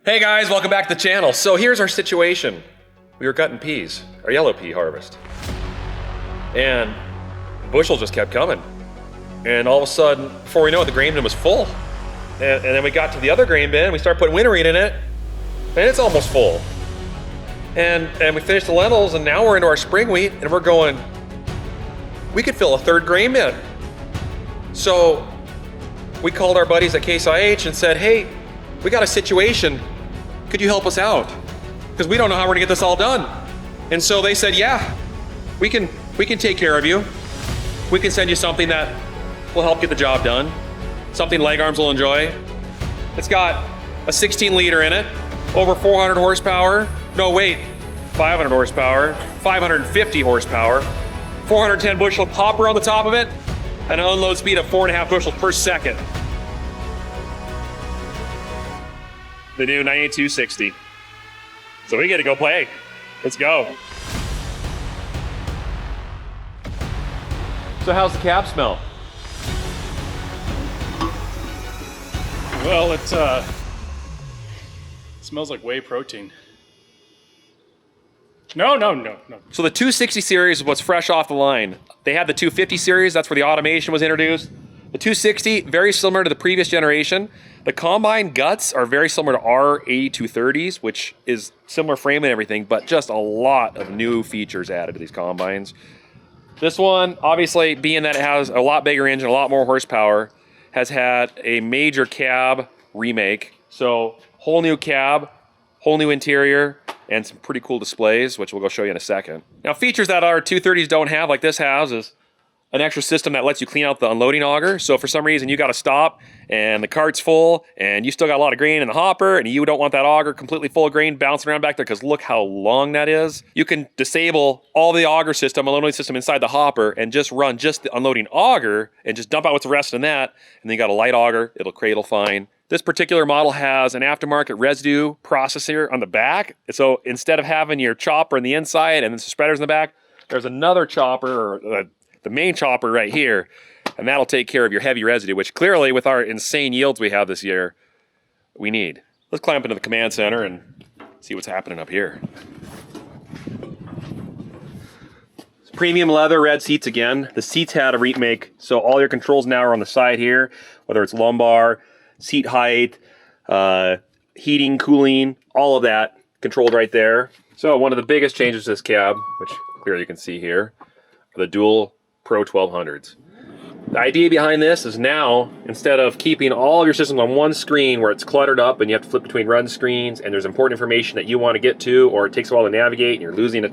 Hey guys, welcome back to the channel. So here's our situation. We were cutting peas, our yellow pea harvest. And the bushels just kept coming. And all of a sudden, before we know it, the grain bin was full. And then we got to the other grain bin, we started putting winter wheat in it, and it's almost full. And we finished the lentils, and now we're into our spring wheat, and we're going, we could fill a third grain bin. So we called our buddies at Case IH and said, hey, we got a situation. Could you help us out? Because we don't know how we're gonna get this all done. And so they said, yeah, we can take care of you. We can send you something that will help get the job done. Something leg arms will enjoy. It's got a 16 liter in it, over 400 horsepower. No, wait, 500 horsepower, 550 horsepower, 410 bushel hopper on the top of it, and an unload speed of 4.5 bushels per second. The new 9260. So we get to go play. Let's go. So how's the cab smell? Well, it smells like whey protein. No. So the 260 series is what's fresh off the line. They had the 250 series, that's where the automation was introduced. The 260, very similar to the previous generation. The combine guts are very similar to our 8230s, which is similar frame and everything, but just a lot of new features added to these combines. This one, obviously, being that it has a lot bigger engine, a lot more horsepower, has had a major cab remake. So whole new cab, whole new interior, and some pretty cool displays, which we'll go show you in a second. Now, features that our 230s don't have, like this has, is an extra system that lets you clean out the unloading auger. So if for some reason you got to stop and the cart's full and you still got a lot of grain in the hopper and you don't want that auger completely full of grain bouncing around back there because look how long that is, you can disable all the auger system, unloading system inside the hopper and just run just the unloading auger and just dump out what's resting in that. And then you got a light auger, it'll cradle fine. This particular model has an aftermarket residue processor on the back. So instead of having your chopper on the inside and then some spreaders in the back, there's another chopper, or the main chopper right here, and that'll take care of your heavy residue, which clearly with our insane yields we have this year, we need. Let's climb up into the command center and see what's happening up here. It's premium leather red seats again. The seats had a remake, so all your controls now are on the side here, whether it's lumbar, seat height, heating, cooling, all of that controlled right there. So one of the biggest changes to this cab, which clearly you can see here, are the dual Pro 1200s. The idea behind this is now, instead of keeping all of your systems on one screen where it's cluttered up and you have to flip between run screens and there's important information that you want to get to, or it takes a while to navigate and you're losing a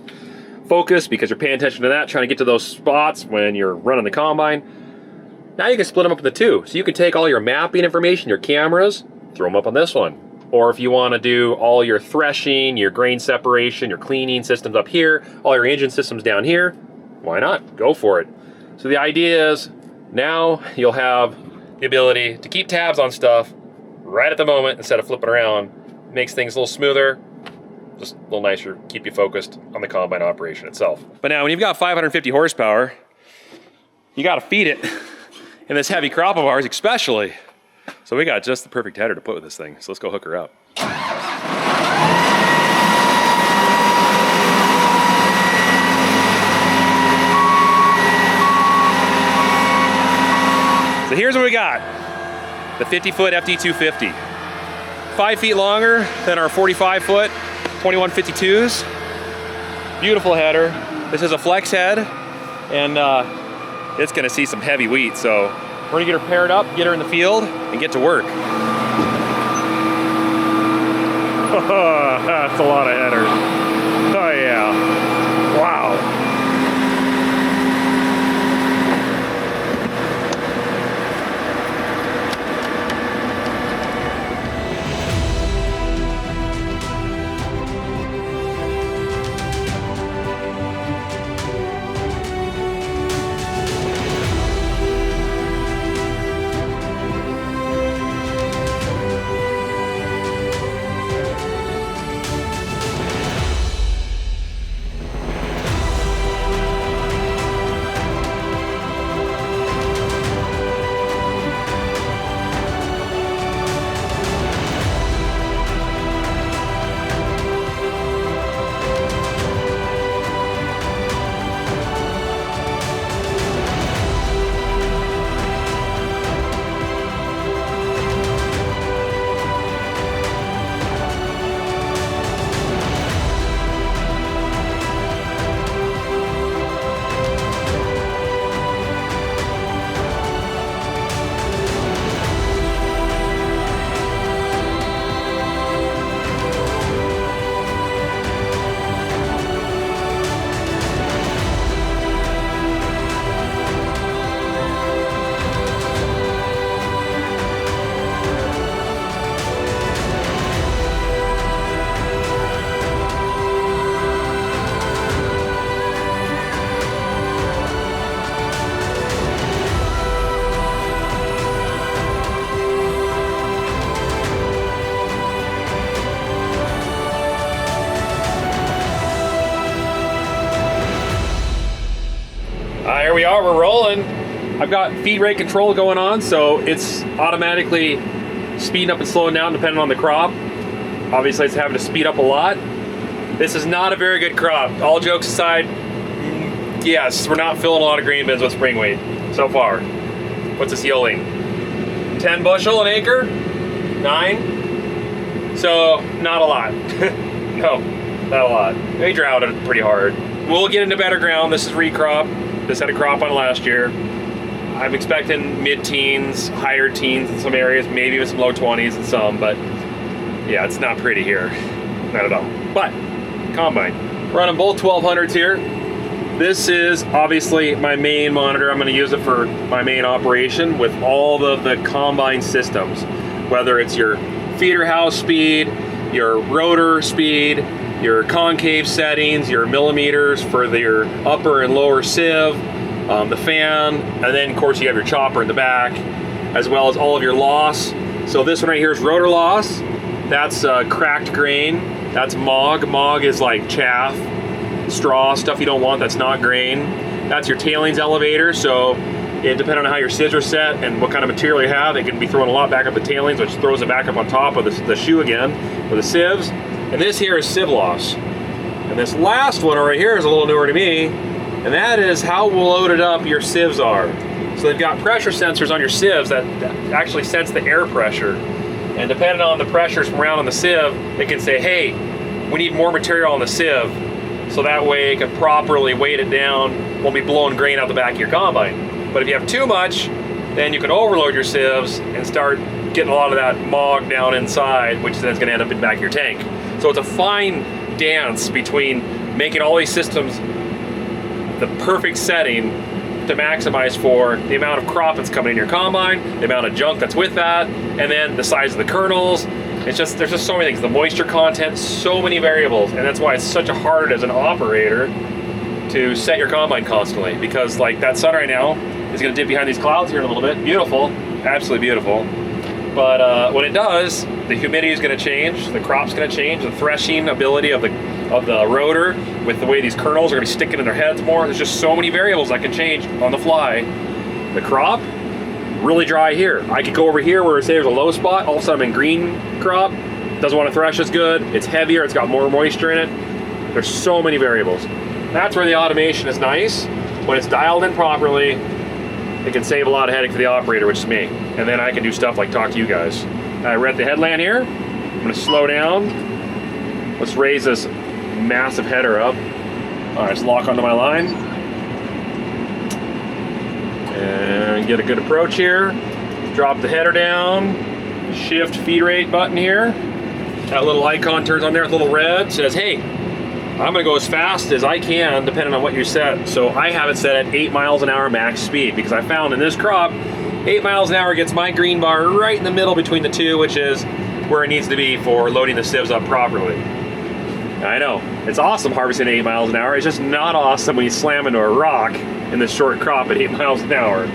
focus because you're paying attention to that, trying to get to those spots when you're running the combine, now you can split them up into two. So you can take all your mapping information, your cameras, throw them up on this one. Or if you want to do all your threshing, your grain separation, your cleaning systems up here, all your engine systems down here, why not? Go for it. So the idea is now you'll have the ability to keep tabs on stuff right at the moment instead of flipping around. Makes things a little smoother, just a little nicer, keep you focused on the combine operation itself. But now when you've got 550 horsepower, you got to feed it in this heavy crop of ours especially. So we got just the perfect header to put with this thing. So let's go hook her up. So here's what we got. The 50-foot FD250. 5 feet longer than our 45-foot 2152s. Beautiful header. This is a flex head, and it's gonna see some heavy wheat. So we're gonna get her paired up, get her in the field, and get to work. That's a lot of headers. Oh yeah, wow. there we are, we're rolling. I've got feed rate control going on, so it's automatically speeding up and slowing down depending on the crop. Obviously it's having to speed up a lot. This is not a very good crop. All jokes aside, yes, we're not filling a lot of grain bins with spring wheat so far. What's this yielding? 10 bushel an acre? 9? So, not a lot. No, not a lot. They droughted it pretty hard. We'll get into better ground. This is recrop. This had a crop on last year. I'm expecting mid-teens, higher teens in some areas, maybe even some low 20s in some, but yeah, it's not pretty here. Not at all. But, combine. Running both 1200s here. This is obviously my main monitor. I'm going to use it for my main operation with all the combine systems, whether it's your feeder house speed, your rotor speed, your concave settings, your millimeters for your upper and lower sieve, the fan, and then of course you have your chopper in the back, as well as all of your loss. So this one right here is rotor loss. That's cracked grain. That's MOG. MOG is like chaff, straw, stuff you don't want that's not grain. That's your tailings elevator. So it depending on how your sieves are set and what kind of material you have, it can be throwing a lot back up the tailings, which throws it back up on top of the shoe again, or the sieves. And this here is sieve loss. And this last one right here is a little newer to me, and that is how loaded up your sieves are. So they've got pressure sensors on your sieves that actually sense the air pressure. And depending on the pressures from around on the sieve, it can say, hey, we need more material on the sieve. So that way it can properly weight it down, won't be blowing grain out the back of your combine. But if you have too much, then you can overload your sieves and start getting a lot of that MOG down inside, which then is going to end up in the back of your tank. So it's a fine dance between making all these systems the perfect setting to maximize for the amount of crop that's coming in your combine, the amount of junk that's with that, and then the size of the kernels. It's just, there's just so many things. The moisture content, so many variables, and that's why it's such a hard as an operator to set your combine constantly, because like that sun right now is going to dip behind these clouds here in a little bit. Beautiful, absolutely beautiful. But when it does, the humidity is going to change, the crop's going to change, the threshing ability of the rotor with the way these kernels are going to be sticking in their heads more. There's just so many variables that can change on the fly. The crop, really dry here. I could go over here where say there's a low spot, all of a sudden I'm in green crop, doesn't want to thresh as good, it's heavier, it's got more moisture in it. There's so many variables. That's where the automation is nice. When it's dialed in properly, it can save a lot of headache for the operator, which is me. And then I can do stuff like talk to you guys. We're at the headland here. I'm gonna slow down. Let's raise this massive header up. All right, let's lock onto my line. And get a good approach here. Drop the header down. Shift feed rate button here. That little icon turns on there, little red, says, hey, I'm gonna go as fast as I can depending on what you set. So I have it set at 8 miles an hour max speed, because I found in this crop, 8 miles an hour gets my green bar right in the middle between the two, which is where it needs to be for loading the sieves up properly. I know, it's awesome harvesting at 8 miles an hour. It's just not awesome when you slam into a rock in this short crop at 8 miles an hour.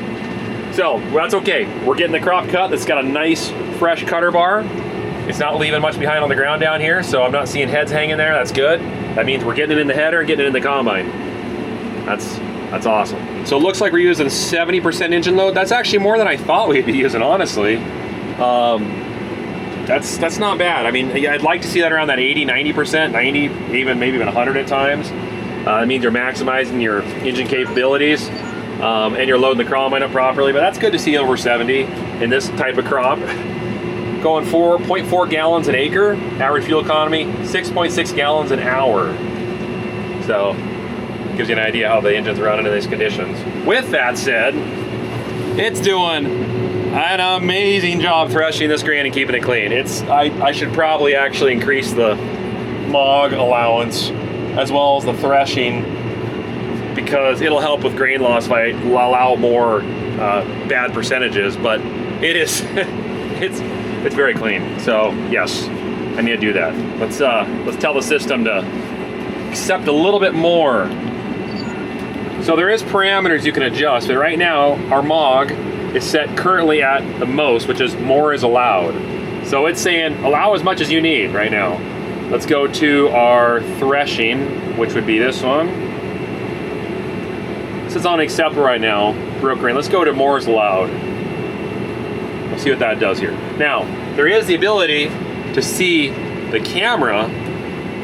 So, well, that's okay. We're getting the crop cut that's got a nice fresh cutter bar. It's not leaving much behind on the ground down here, so I'm not seeing heads hanging there. That's good. That means we're getting it in the header and getting it in the combine. That's awesome. So it looks like we're using 70% engine load. That's actually more than I thought we'd be using, honestly. That's not bad. I mean, I'd like to see that around that 80, 90%, 90, even maybe even 100 at times. It means you're maximizing your engine capabilities and you're loading the combine up properly, but that's good to see over 70 in this type of crop. Going 4.4 gallons an acre, average fuel economy, 6.6 gallons an hour. So, gives you an idea how the engine's running in these conditions. With that said, it's doing an amazing job threshing this grain and keeping it clean. I should probably actually increase the MOG allowance as well as the threshing, because it'll help with grain loss if I allow more bad percentages, but it is, it's very clean. So yes, I need to do that. Let's tell the system to accept a little bit more. So there is parameters you can adjust, but right now our MOG is set currently at the most, which is more is allowed. So it's saying allow as much as you need right now. Let's go to our threshing, which would be this one. This is on accept right now, broke grain. Let's go to Moore's allowed. We'll see what that does here. Now, there is the ability to see the camera,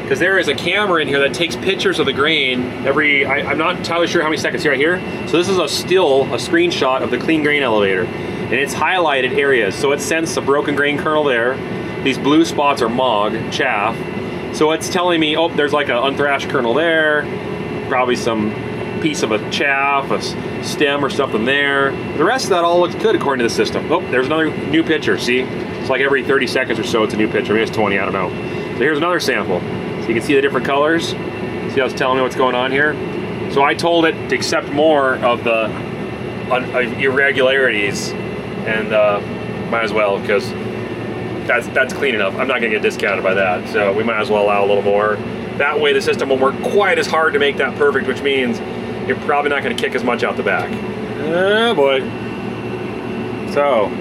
because there is a camera in here that takes pictures of the grain every, I'm not entirely sure how many seconds, right here. So this is a screenshot of the clean grain elevator, and it's highlighted areas. So it sends a broken grain kernel there. These blue spots are MOG, chaff. So it's telling me, oh, there's like an unthrashed kernel there, probably some piece of a chaff, a stem or something there. The rest of that all looks good according to the system. Oh, there's another new picture, see? It's like every 30 seconds or so it's a new picture. Maybe it's 20, I don't know. So here's another sample. So you can see the different colors. See how it's telling me what's going on here? So I told it to accept more of the irregularities, and might as well, because that's clean enough. I'm not gonna get discounted by that, so we might as well allow a little more. That way the system won't work quite as hard to make that perfect, which means you're probably not gonna kick as much out the back. Oh boy. So,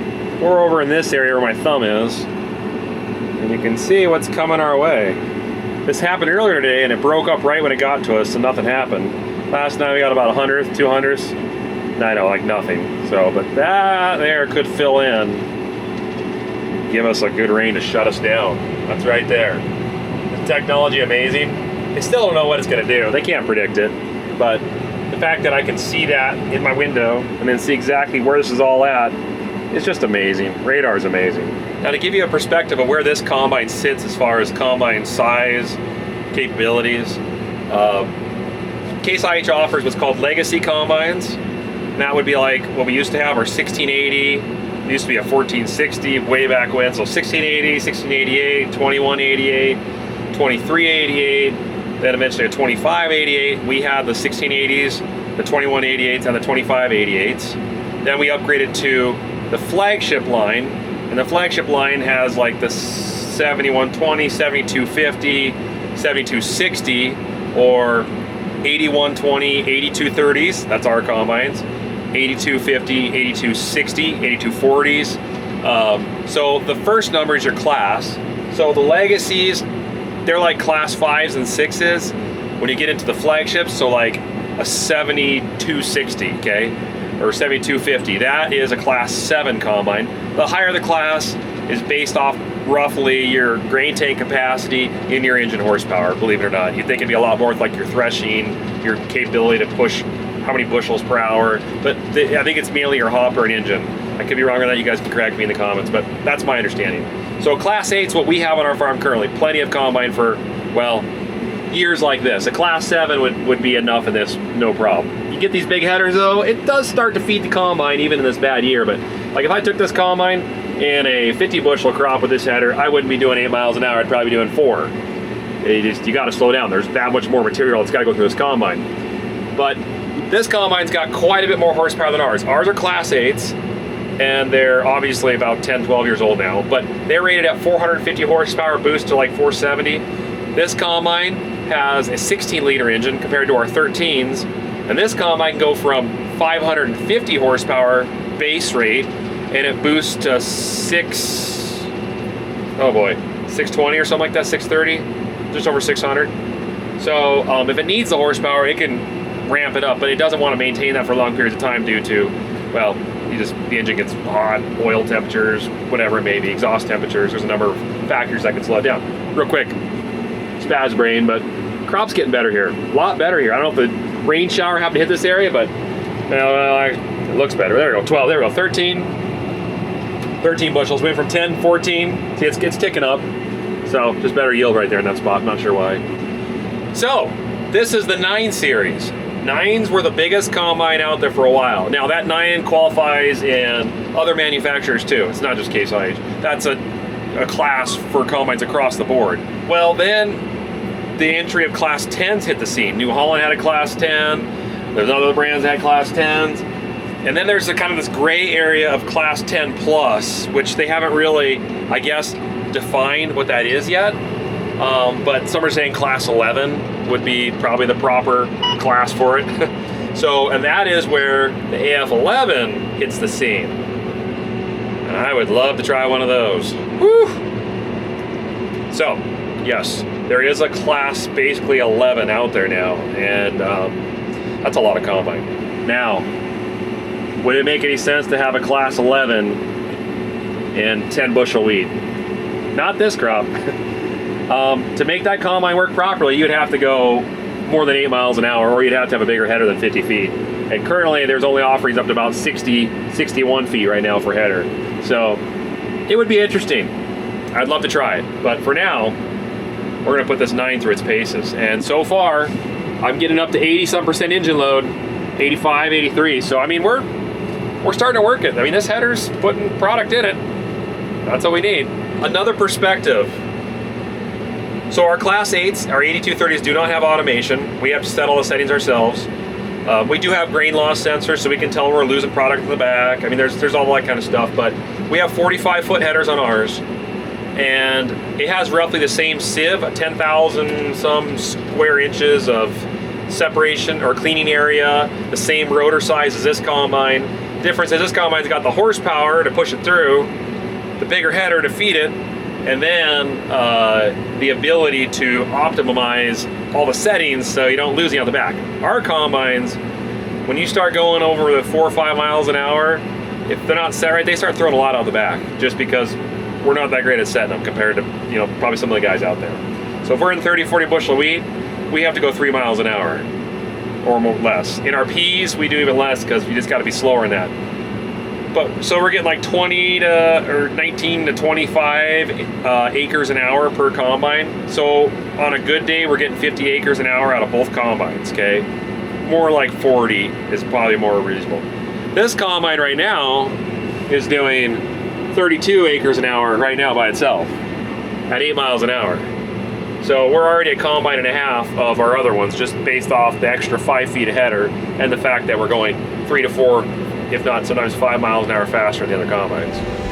we're over in this area where my thumb is, and you can see what's coming our way. This happened earlier today, and it broke up right when it got to us, so nothing happened. Last night we got about 100th, 200ths. I know, like nothing. So, but that there could fill in, give us a good rain to shut us down. That's right there. The technology amazing. They still don't know what it's going to do. They can't predict it, but the fact that I can see that in my window and then see exactly where this is all at, it's just amazing. Radar's amazing. Now, to give you a perspective of where this combine sits as far as combine size, capabilities, Case IH offers what's called legacy combines. And that would be like what we used to have, our 1680. It used to be a 1460 way back when. So 1680, 1688, 2188, 2388, then eventually a 2588. We had the 1680s, the 2188s, and the 2588s. Then we upgraded to the flagship line, and the flagship line has like the 7120, 7250, 7260, or 8120, 8230s. That's our combines. 8250, 8260, 8240s. So the first number is your class. So the legacies, they're like class 5s and 6s. When you get into the flagships, so like a 7260, okay, or 7250, that is a class 7 combine. The higher the class is based off roughly your grain tank capacity in your engine horsepower, believe it or not. You'd think it'd be a lot more with like your threshing, your capability to push how many bushels per hour, but I think it's mainly your hopper and engine. I could be wrong on that, you guys can correct me in the comments, but that's my understanding. So class 8 is what we have on our farm currently. Plenty of combine for, well, years like this. A class 7 would be enough in this, no problem. You get these big headers though, it does start to feed the combine even in this bad year, but like if I took this combine in a 50 bushel crop with this header, I wouldn't be doing 8 miles an hour, I'd probably be doing 4. You gotta slow down. There's that much more material that's gotta go through this combine. But this combine's got quite a bit more horsepower than ours. Ours are class 8s, and they're obviously about 10, 12 years old now, but they're rated at 450 horsepower, boost to like 470. This combine has a 16 liter engine compared to our 13s, and this combine can go from 550 horsepower base rate, and it boosts to 620 or something like that, 630, just over 600. So if it needs the horsepower, it can ramp it up, but it doesn't want to maintain that for long periods of time due to, well, the engine gets hot, oil temperatures, whatever it may be, exhaust temperatures. There's a number of factors that can slow it down. Real quick, spaz brain, but crop's getting better here. A lot better here. I don't know if the rain shower happened to hit this area, but it looks better. There we go, 12, there we go, 13 bushels. Went from 10, 14. See, it's ticking up. So just better yield right there in that spot. I'm not sure why. So this is the 9 series. 9s were the biggest combine out there for a while. Now that 9 qualifies in other manufacturers too. It's not just Case IH. That's a class for combines across the board. Well, then the entry of class 10s hit the scene. New Holland had a class 10. There's other brands that had class 10s. And then there's a kind of this gray area of class 10 plus, which they haven't really, I guess, defined what that is yet. But some are saying class 11 would be probably the proper class for it. So, and that is where the AF11 hits the scene. And I would love to try one of those. Woo! So, yes, there is a class basically 11 out there now, and that's a lot of combine. Now, would it make any sense to have a class 11 in 10 bushel wheat? Not this crop. To make that combine work properly, you'd have to go more than 8 miles an hour, or you'd have to have a bigger header than 50 feet. And currently there's only offerings up to about 60, 61 feet right now for header. So it would be interesting. I'd love to try it. But for now, we're gonna put this 9 through its paces. And so far, I'm getting up to 80-some% engine load, 85, 83. So I mean, we're starting to work it. I mean, this header's putting product in it. That's all we need. Another perspective. So our Class 8s, our 8230s do not have automation. We have to set all the settings ourselves. We do have grain loss sensors, so we can tell when we're losing product in the back. I mean, there's all that kind of stuff, but we have 45-foot headers on ours, and it has roughly the same sieve, 10,000 some square inches of separation or cleaning area, the same rotor size as this combine. Difference is this combine's got the horsepower to push it through, the bigger header to feed it, and then the ability to optimize all the settings so you don't lose it out the back. Our combines, when you start going over the 4 or 5 miles an hour, if they're not set right, they start throwing a lot out the back, just because we're not that great at setting them compared to, you know, probably some of the guys out there. So if we're in 30, 40 bushel wheat, we have to go 3 miles an hour or more, less. In our peas, we do even less because we just got to be slower in that. But so we're getting like 20 to or 19 to 25 acres an hour per combine. So on a good day, we're getting 50 acres an hour out of both combines. Okay, more like 40 is probably more reasonable. This combine right now is doing 32 acres an hour right now by itself at 8 miles an hour. So we're already a combine and a half of our other ones, just based off the extra 5 feet of header and the fact that we're going 3 to 4, if not sometimes 5 miles an hour faster than the other combines.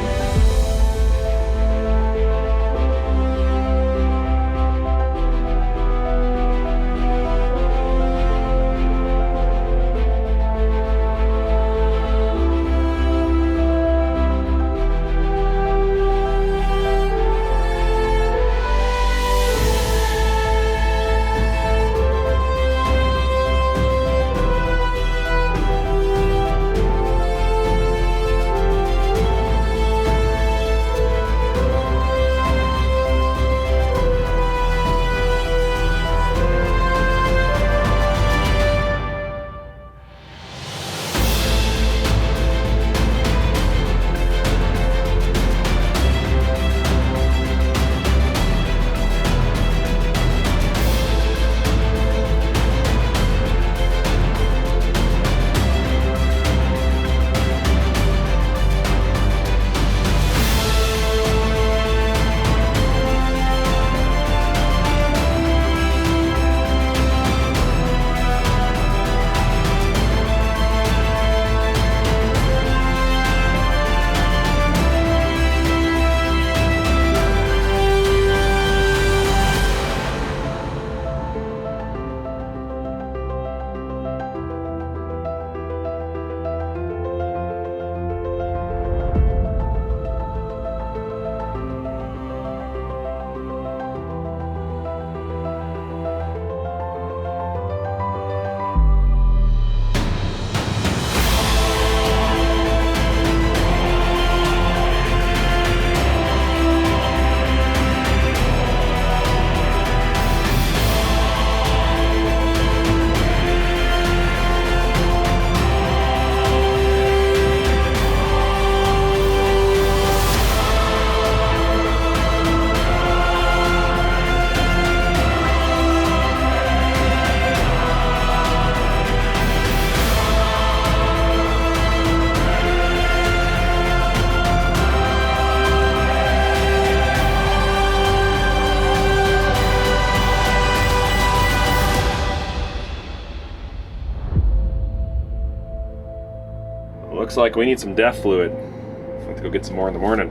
Looks like we need some DEF fluid. I have to go get some more in the morning.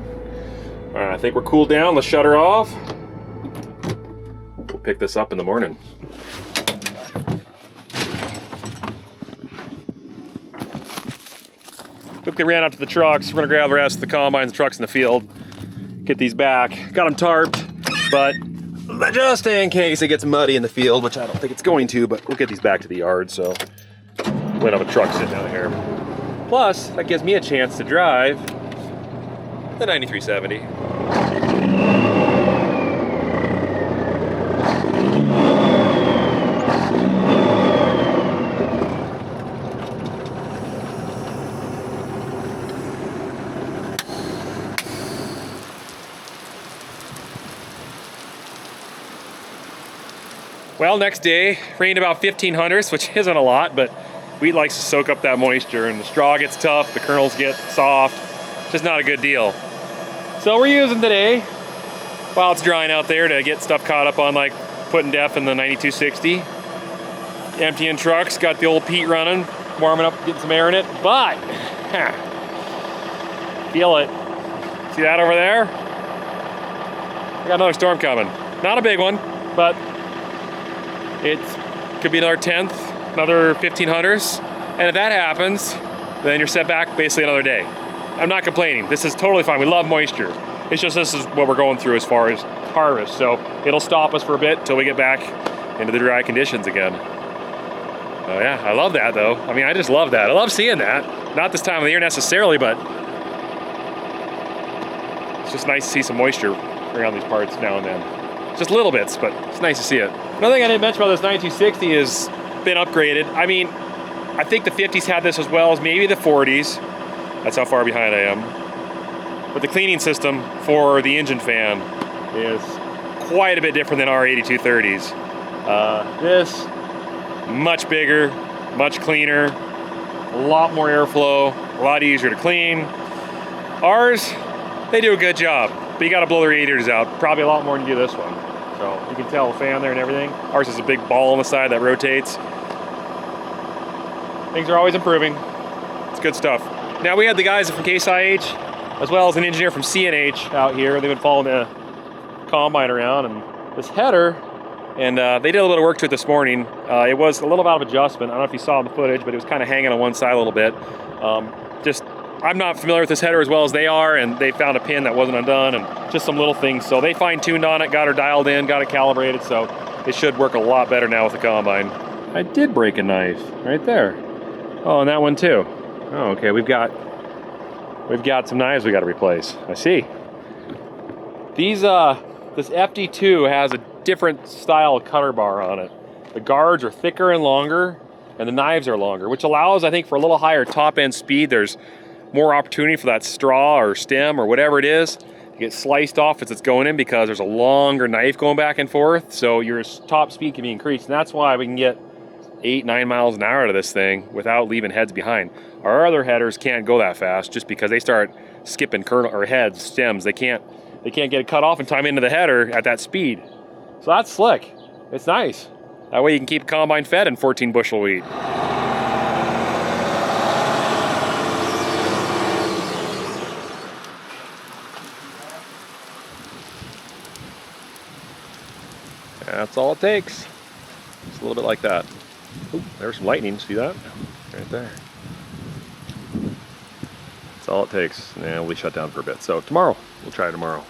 All right, I think we're cooled down. Let's shut her off. We'll pick this up in the morning. Quickly ran out to the trucks. We're gonna grab the rest of the combines and trucks in the field. Get these back. Got them tarped, but just in case it gets muddy in the field, which I don't think it's going to, but we'll get these back to the yard. So wind of a truck sitting down here. Plus, that gives me a chance to drive the 9370. Well, next day, rained about 15 hundredths, which isn't a lot, but wheat likes to soak up that moisture, and the straw gets tough, the kernels get soft. Just not a good deal. So we're using today, while it's drying out there, to get stuff caught up on, like putting def in the 9260. Emptying trucks, got the old Pete running, warming up, getting some air in it, but feel it. See that over there? We got another storm coming. Not a big one, but it could be another 10th, another 1500s, and if that happens, then you're set back basically another day. I'm not complaining. This is totally fine. We love moisture. It's just this is what we're going through as far as harvest, so it'll stop us for a bit until we get back into the dry conditions again. Oh yeah, I love that though. I mean, I just love that. I love seeing that. Not this time of the year necessarily, but it's just nice to see some moisture around these parts now and then. Just little bits, but it's nice to see it. Another thing I didn't mention about this 9260 is been upgraded. I mean, I think the 50s had this as well as maybe the 40s. That's how far behind I am. But the cleaning system for the engine fan is quite a bit different than our 8230s. This, much bigger, much cleaner, a lot more airflow, a lot easier to clean. Ours, they do a good job, but you gotta blow the radiators out, probably a lot more than you do this one. So you can tell the fan there and everything. Ours is a big ball on the side that rotates. Things are always improving. It's good stuff. Now we had the guys from Case IH, as well as an engineer from CNH out here. They've been following the combine around, and this header, and they did a little bit of work to it this morning. It was a little bit of adjustment. I don't know if you saw in the footage, but it was kind of hanging on one side a little bit. I'm not familiar with this header as well as they are, and they found a pin that wasn't undone, and just some little things. So they fine-tuned on it, got her dialed in, got it calibrated, so it should work a lot better now with the combine. I did break a knife right there. Oh, and that one too. Oh, okay, we've got some knives we got to replace. I see. These this FD2 has a different style cutter bar on it. The guards are thicker and longer, and the knives are longer, which allows, I think, for a little higher top end speed. There's more opportunity for that straw or stem or whatever it is to get sliced off as it's going in, because there's a longer knife going back and forth, so your top speed can be increased, and that's why we can get 8-9 miles an hour out of this thing without leaving heads behind. Our other headers can't go that fast just because they start skipping kernel or heads, stems. They can't get it cut off in time into the header at that speed. So that's slick. It's nice. That way you can keep combine fed in 14 bushel wheat. That's all it takes. Just a little bit like that. Ooh, there's some lightning, see that? Right there. That's all it takes. And we'll be shut down for a bit. So tomorrow, we'll try tomorrow.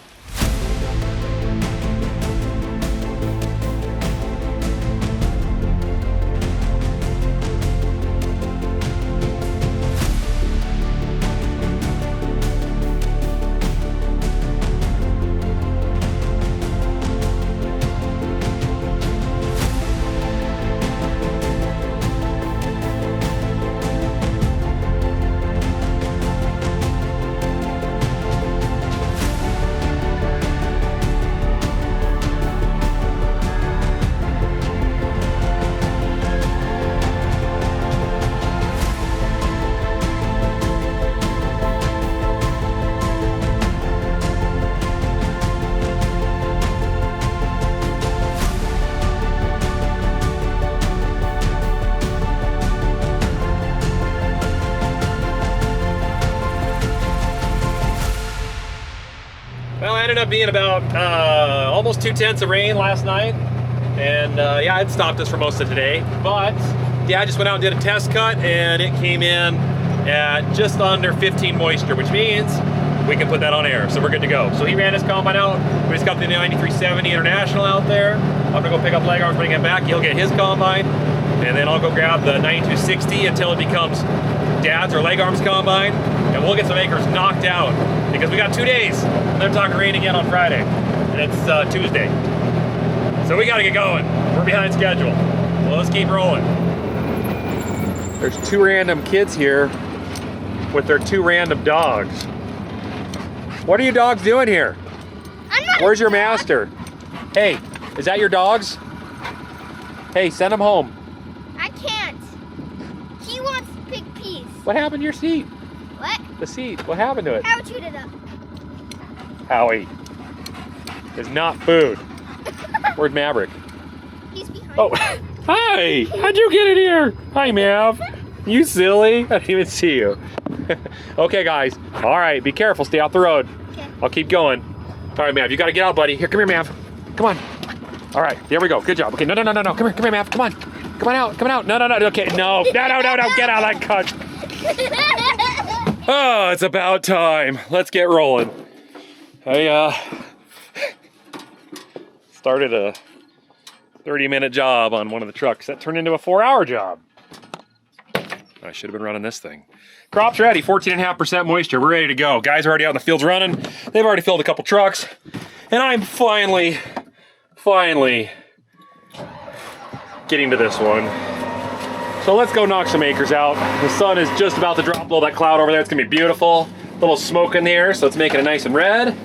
Well, I ended up being about almost 2/10 of rain last night, and yeah, it stopped us for most of today. But yeah, I just went out and did a test cut, and it came in at just under 15 moisture, which means we can put that on air, so we're good to go. So he ran his combine out. We just got the 9370 International out there. I'm gonna go pick up leg arms, bring him back. He'll get his combine. and then I'll go grab the 9260 until it becomes Dad's or leg arms combine, and we'll get some acres knocked out because we got 2 days. And they're talking rain again on Friday, and it's Tuesday. So we gotta get going. We're behind schedule. Well, let's keep rolling. There's 2 random kids here with their 2 random dogs. What are you dogs doing here? Where's your master? Hey, is that your dogs? Hey, send them home. I can't. He wants big piece. What happened to your seat? What? The seat. What happened to it? How chewed it up. Howie. Is not food. Where's Maverick? He's behind. Oh, hi! How'd you get in here? Hi, Mav. You silly. I didn't even see you. Okay, guys. All right, be careful. Stay off the road. Okay. I'll keep going. All right, Mav, you got to get out, buddy. Here, come here, Mav. Come on. All right, there we go. Good job. Okay, no. Come here, Mav. Come on. Come on out. No. Okay, no. Get out of that cut. Oh, it's about time. Let's get rolling. I started a 30-minute job on one of the trucks that turned into a 4-hour job. I should have been running this thing. Crop's ready, 14.5% moisture. We're ready to go. Guys are already out in the fields running. They've already filled a couple trucks. And I'm finally getting to this one. So let's go knock some acres out. The sun is just about to drop below that cloud over there. It's gonna be beautiful. A little smoke in the air, so it's making it nice and red.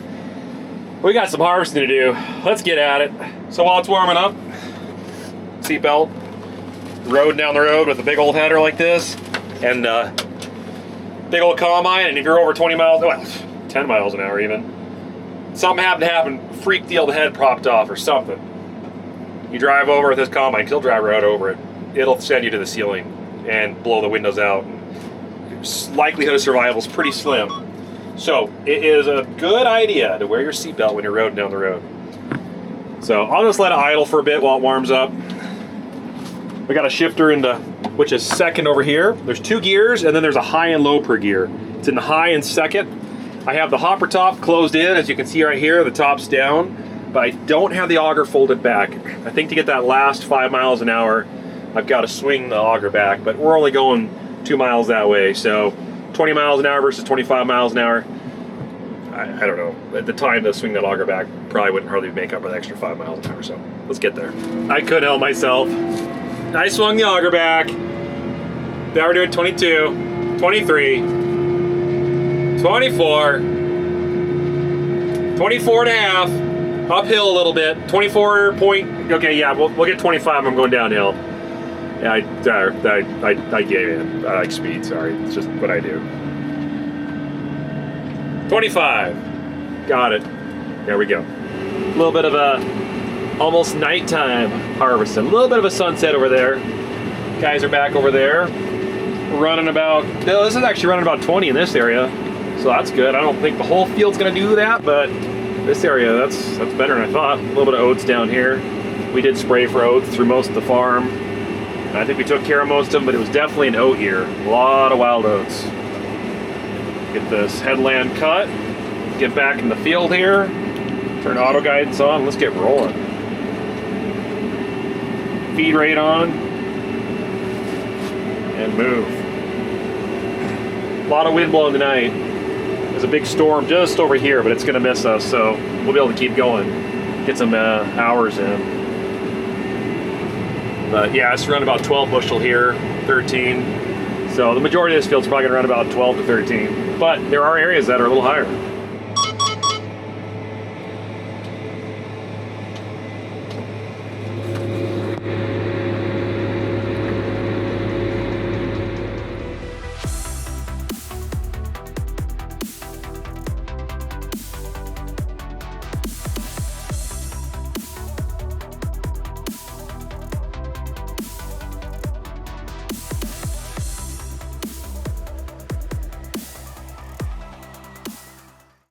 We got some harvesting to do. Let's get at it. So while it's warming up, seatbelt, road down the road with a big old header like this, and big old combine, and if you're over 20 miles, well, 10 miles an hour even, something happened to happen, freak deal, the head popped off or something. You drive over with this combine, 'cause he'll drive right over it. It'll send you to the ceiling and blow the windows out. Likelihood of survival is pretty slim. So it is a good idea to wear your seatbelt when you're riding down the road. So I'll just let it idle for a bit while it warms up. We got a shifter into, which is second over here. There's 2 gears, and then there's a high and low per gear. It's in the high and second. I have the hopper top closed in, as you can see right here, the top's down, but I don't have the auger folded back. I think to get that last 5 miles an hour, I've got to swing the auger back, but we're only going 2 miles that way, so 20 miles an hour versus 25 miles an hour. I don't know. At the time to swing that auger back, probably wouldn't hardly make up an extra 5 miles an hour, so let's get there. I couldn't help myself. I swung the auger back. Now we're doing 22, 23, 24, 24 and a half, uphill a little bit, 24 point, okay, yeah, we'll get 25, I'm going downhill. Yeah, I gave in. I like speed, sorry, it's just what I do. 25, got it, there we go. A little bit of a almost nighttime harvesting, a little bit of a sunset over there. Guys are back over there. We're running about, no, this is actually running about 20 in this area, so that's good. I don't think the whole field's gonna do that, but this area, that's better than I thought. A little bit of oats down here. We did spray for oats through most of the farm. And I think we took care of most of them, but it was definitely an oat year. A lot of wild oats. Get this headland cut, get back in the field here, turn auto guidance on, let's get rolling. Feed rate on, and move. A lot of wind blowing tonight. There's a big storm just over here, but it's gonna miss us, so we'll be able to keep going, get some hours in. But yeah, it's run about 12 bushel here, 13. So the majority of this field's probably gonna run about 12 to 13. But there are areas that are a little higher.